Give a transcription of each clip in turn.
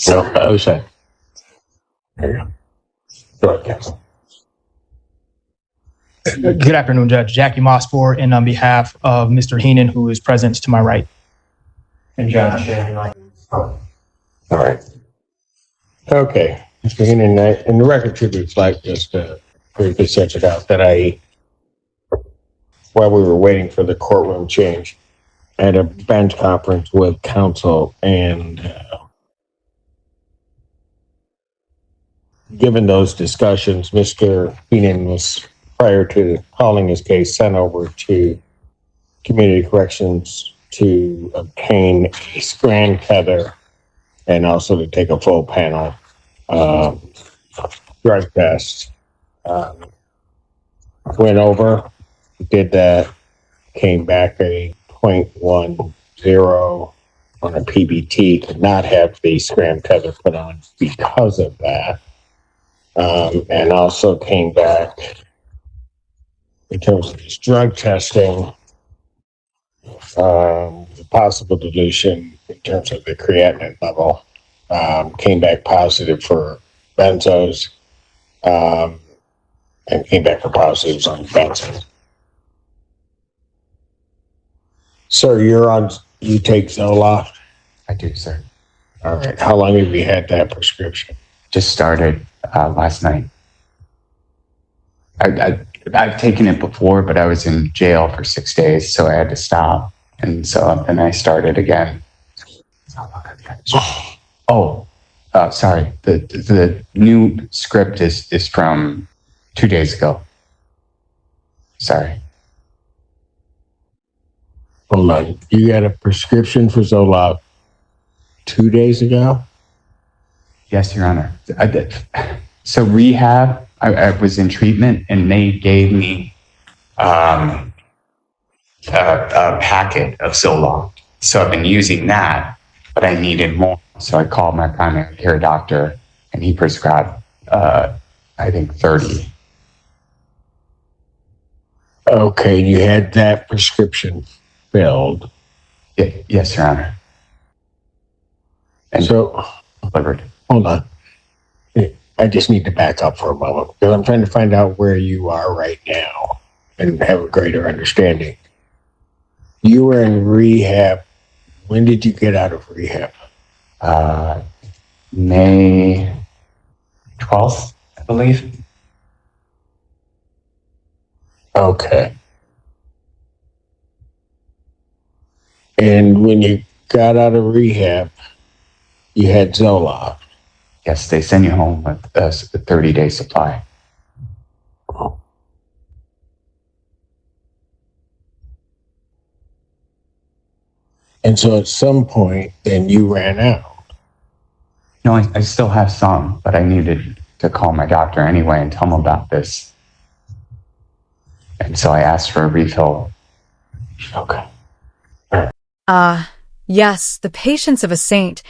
No, okay. There you go. Go ahead, counsel. Good afternoon, Judge. Jackie Mossford, and on behalf of Mr. Heenan, who is present to my right. And Judge. All right. Okay. Mr. Heenan, and the record should reflect just briefly set it out that while we were waiting for the courtroom change, I had a bench conference with counsel, and given those discussions, Mr. Heenan was, prior to calling his case, sent over to Community Corrections to obtain a strand tether and also to take a full panel drug test. Went over, did that, came back a 0.10 on a PBT, could not have the strand tether put on because of that. And also came back in terms of his drug testing, possible dilution in terms of the creatinine level, came back positive for benzos, and came back for positives on benzos. Sir, you take Zoloft? I do, sir. All right. How long have you had that prescription? Just started last night. I've taken it before, but I was in jail for 6 days, so I had to stop. And so then I started again. Sorry. The new script is from 2 days ago. Sorry. Hold on. You got a prescription for Zoloft 2 days ago? Yes, Your Honor. I did. So rehab, I was in treatment, and they gave me a packet of Zoloft. So I've been using that, but I needed more. So I called my primary care doctor, and he prescribed, I think, 30. Okay, you had that prescription filled. Yes, Your Honor. And so, delivered. Hold on. I just need to back up for a moment because I'm trying to find out where you are right now and have a greater understanding. You were in rehab. When did you get out of rehab? May 12th, I believe. Okay. And when you got out of rehab, you had Zoloft. Yes, they send you home with a 30-day supply. And so at some point, then you ran out. No, I still have some, but I needed to call my doctor anyway and tell him about this. And so I asked for a refill. Okay. Yes, the patience of a saint,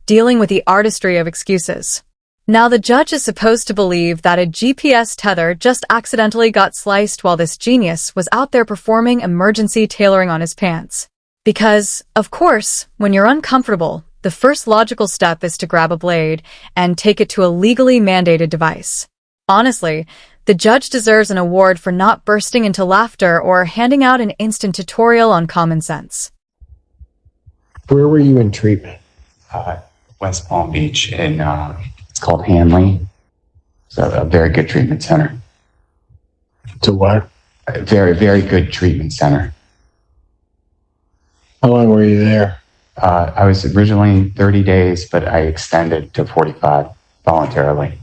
dealing with the artistry of excuses. Now the judge is supposed to believe that a GPS tether just accidentally got sliced while this genius was out there performing emergency tailoring on his pants. Because, of course, when you're uncomfortable, the first logical step is to grab a blade and take it to a legally mandated device. Honestly, the judge deserves an award for not bursting into laughter or handing out an instant tutorial on common sense. Where were you in treatment? West Palm Beach in, it's called Hanley. It's a very good treatment center. To what? A very, very good treatment center. How long were you there? I was originally 30 days, but I extended to 45 voluntarily.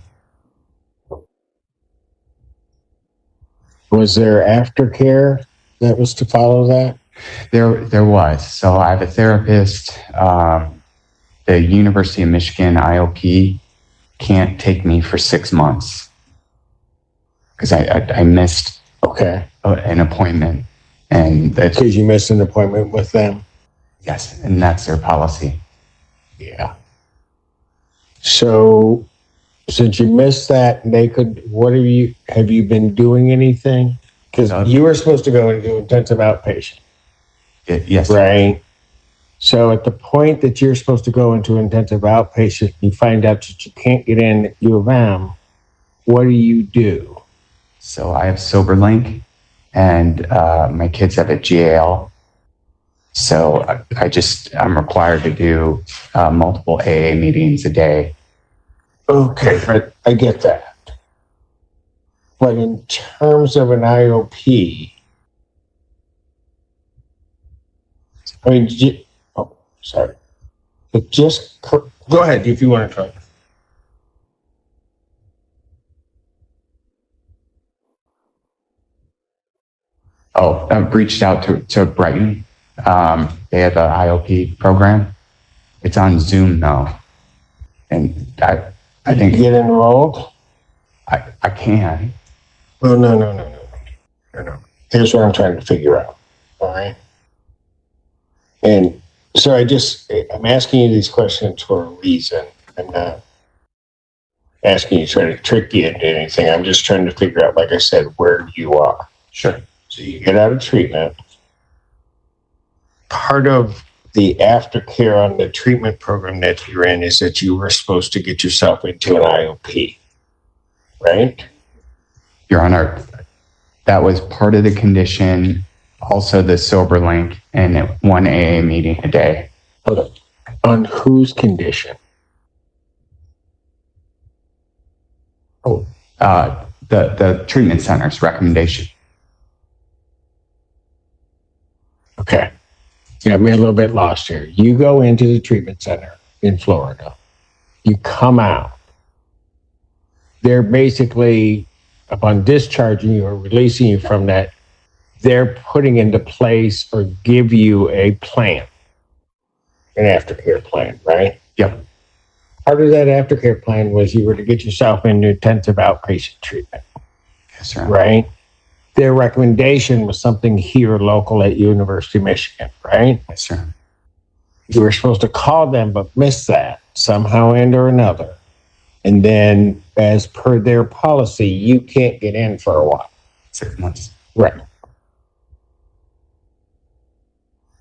Was there aftercare that was to follow that? There was. So I have a therapist. The University of Michigan IOP can't take me for 6 months because I missed an appointment, and that's because you missed an appointment with them. Yes, and that's their policy. Yeah. So since you missed that, have you been doing anything? Because you were supposed to go and do intensive outpatient. Yes. Right. So at the point that you're supposed to go into intensive outpatient, you find out that you can't get in at U of M. What do? So I have SoberLink, and my kids have a GAL. So I'm required to do multiple AA meetings a day. Okay, but I get that. But in terms of an IOP, I mean, sorry. But go ahead if you want to try. Oh, I've reached out to Brighton. They have an IOP program. It's on Zoom now. And I think Get enrolled? I can. Oh, no. Here's what I'm trying to figure out. All right. And so I'm asking you these questions for a reason. I'm not asking you to try to trick you into anything. I'm just trying to figure out, like I said, where you are. Sure. So you get out of treatment. Part of the aftercare on the treatment program that you're in is that you were supposed to get yourself into an IOP, right? Your Honor, that was part of the condition, also the SoberLink, and one AA meeting a day. Hold on. On whose condition? Oh, the treatment center's recommendation. Okay. You got me a little bit lost here. You go into the treatment center in Florida. You come out. They're basically, upon discharging you or releasing you from that, they're putting into place or give you a plan, an aftercare plan, right? Yep. Part of that aftercare plan was you were to get yourself into intensive outpatient treatment, Yes, sir. right? Their recommendation was something here local at University of Michigan, right? Yes, sir. You were supposed to call them, but missed that somehow and or another. And then, as per their policy, you can't get in for a while. 6 months. Right.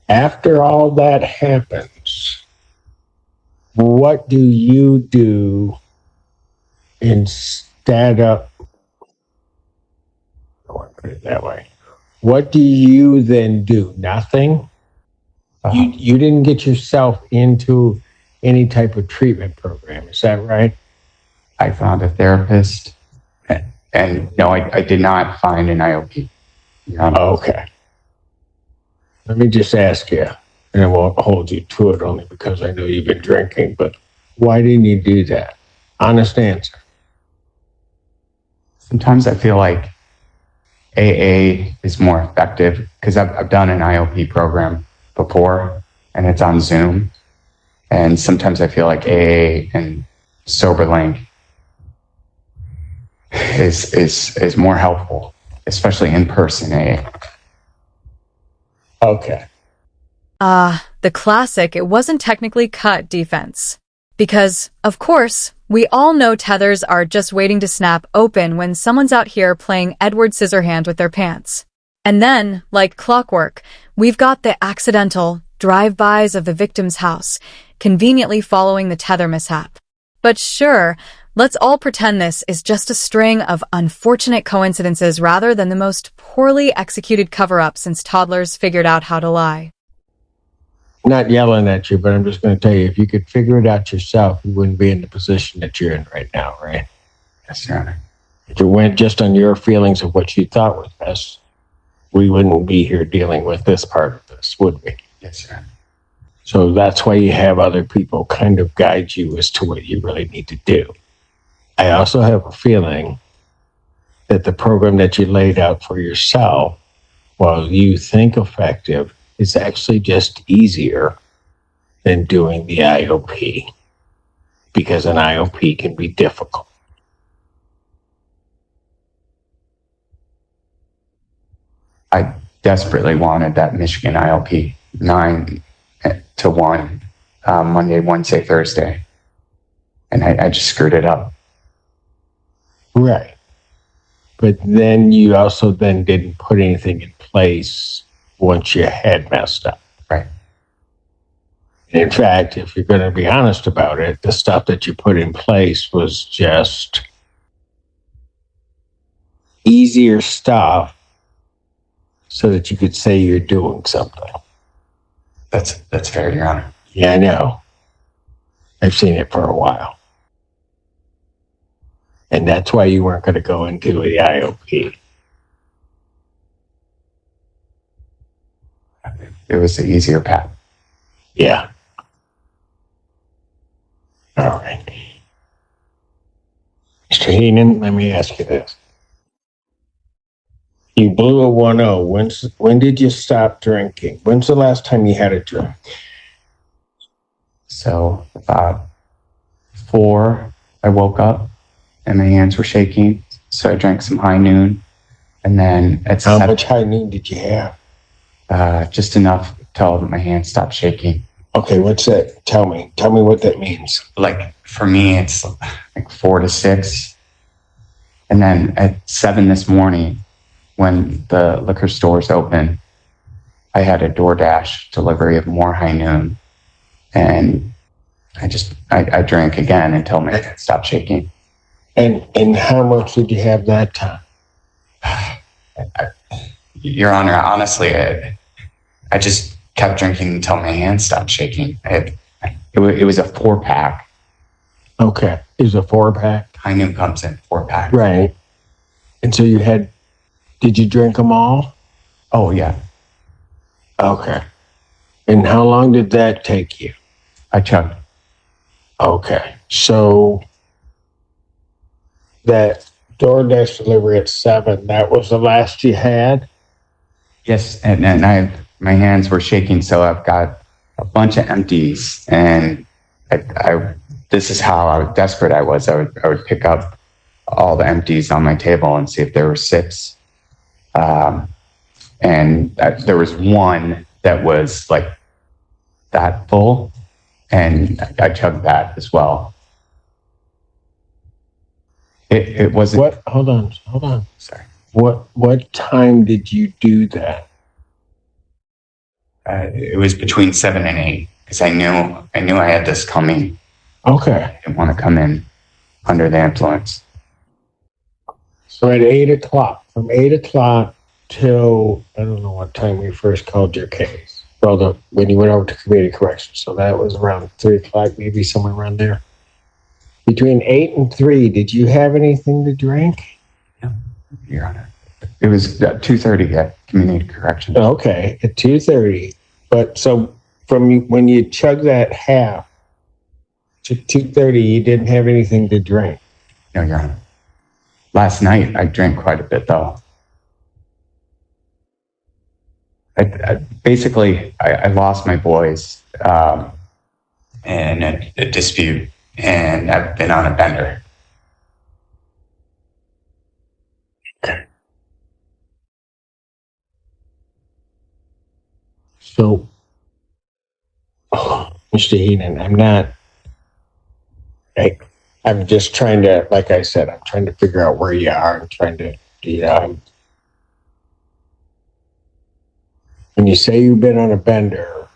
After all that happens, what do you do instead of, I want to put it that way. What do you then do? Nothing? You didn't get yourself into any type of treatment program. Is that right? I found a therapist, and no, I did not find an IOP. Your Honor. Okay. Let me just ask you, and I won't hold you to it only because I know you've been drinking, but why didn't you do that? Honest answer. Sometimes I feel like AA is more effective because I've done an IOP program before, and it's on Zoom. And sometimes I feel like AA and SoberLink is more helpful, especially in person AA. Okay. The classic "it wasn't technically cut" defense. Because, of course, we all know tethers are just waiting to snap open when someone's out here playing Edward Scissorhands with their pants. And then, like clockwork, we've got the accidental drive-bys of the victim's house, conveniently following the tether mishap. But sure, let's all pretend this is just a string of unfortunate coincidences rather than the most poorly executed cover-up since toddlers figured out how to lie. Not yelling at you, but I'm just going to tell you, if you could figure it out yourself, you wouldn't be in the position that you're in right now, right? Yes, Your Honor. If it went just on your feelings of what you thought was best, we wouldn't be here dealing with this part of this, would we? Yes, Your Honor. So that's why you have other people kind of guide you as to what you really need to do. I also have a feeling that the program that you laid out for yourself, while you think effective, is actually just easier than doing the IOP, because an IOP can be difficult. I desperately wanted that Michigan IOP 9 to 1, Monday, Wednesday, Thursday. And I just screwed it up. Right. But then you also then didn't put anything in place once you had messed up. Right. In fact, if you're going to be honest about it, the stuff that you put in place was just easier stuff so that you could say you're doing something. That's fair, Your Honor. Yeah, I know. I've seen it for a while. And that's why you weren't going to go into the IOP. It was the easier path. Yeah. All right. Mr. Heenan, let me ask you this. You blew a 1-0. When did you stop drinking? When's the last time you had a drink? So about 4, I woke up and my hands were shaking. So I drank some high noon. And then at How much high noon did you have? just enough till my hands stopped shaking. Okay, what's that? Tell me what that means. Like for me, it's like 4 to 6. And then at 7 this morning, when the liquor stores open, I had a DoorDash delivery of more high noon. And I drank again until my hands stopped shaking. And how much did you have that time? Your Honor, honestly, I just kept drinking until my hands stopped shaking. It was a 4-pack. Okay. It was a 4-pack? High noon comes in 4-pack. Right. And so did you drink them all? Oh, yeah. Okay. And how long did that take you? I chugged. Okay. So that DoorDash delivery at 7, that was the last you had? Yes, and my hands were shaking, so I've got a bunch of empties, and this is how desperate I was. I would pick up all the empties on my table and see if there were 6. And there was one that was like that full, and I chugged that as well. It wasn't. What? Hold on. Sorry. What time did you do that? It was between 7 and 8 because I knew I had this coming. Okay. I didn't want to come in under the influence. So at 8 o'clock, from 8 o'clock till, I don't know what time we first called your case. Well, when you went over to community corrections. So that was around 3 o'clock, maybe somewhere around there. Between 8 and 3, did you have anything to drink? No, Your Honor. It was 2:30 at community corrections. Okay, at 2:30. But so from when you chugged that half to 2:30, you didn't have anything to drink? No, Your Honor. Last night, I drank quite a bit, though. I lost my boys in a dispute, and I've been on a bender. Okay. So, Mr. Heenan, I'm just trying to, like I said, I'm trying to figure out where you are. I'm trying to, when you say you've been on a bender,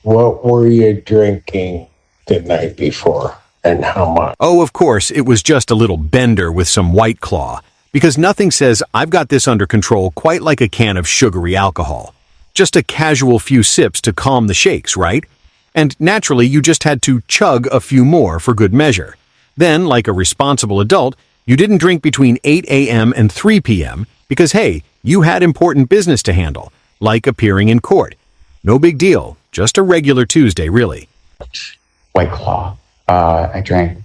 what were you drinking the night before and how much? Oh, of course, it was just a little bender with some White Claw, because nothing says I've got this under control quite like a can of sugary alcohol. Just a casual few sips to calm the shakes, right? And naturally, you just had to chug a few more for good measure. Then, like a responsible adult, you didn't drink between 8 a.m. and 3 p.m. because, hey, you had important business to handle, like appearing in court. No big deal, just a regular Tuesday, really. White Claw. I drank